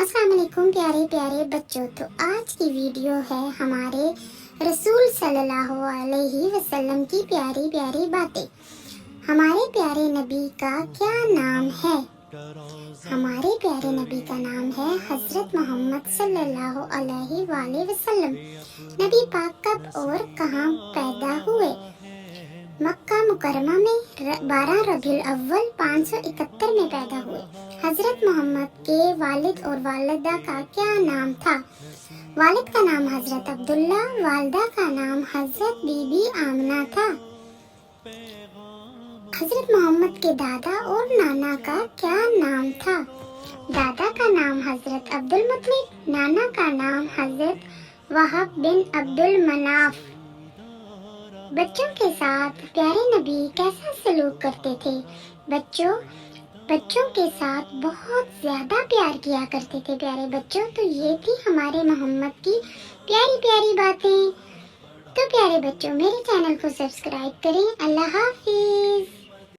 السلام علیکم پیارے پیارے بچوں، تو آج کی ویڈیو ہے ہمارے رسول صلی اللہ علیہ وسلم کی پیاری پیاری باتیں۔ ہمارے پیارے نبی کا کیا نام ہے؟ ہمارے پیارے نبی کا نام ہے حضرت محمد صلی اللہ علیہ وآلہ وسلم۔ نبی پاک کب اور کہاں پیدا ہوئے؟ مکہ مکرمہ میں 12 ربیع الاول 571 میں پیدا ہوئے۔ حضرت محمد کے والد اور والدہ کا کیا نام تھا؟ والد کا نام حضرت عبداللہ، والدہ کا نام حضرت بی بی آمنہ تھا۔ حضرت محمد کے دادا اور نانا کا کیا نام تھا؟ دادا کا نام حضرت عبد المطلب، نانا کا نام حضرت وہب بن عبد المناف۔ بچوں کے ساتھ پیارے نبی کیسا سلوک کرتے تھے؟ بچوں کے ساتھ بہت زیادہ پیار کیا کرتے تھے پیارے بچوں۔ تو یہ تھی ہمارے محمد کی پیاری پیاری باتیں۔ تو پیارے بچوں، میرے چینل کو سبسکرائب کریں۔ اللہ حافظ۔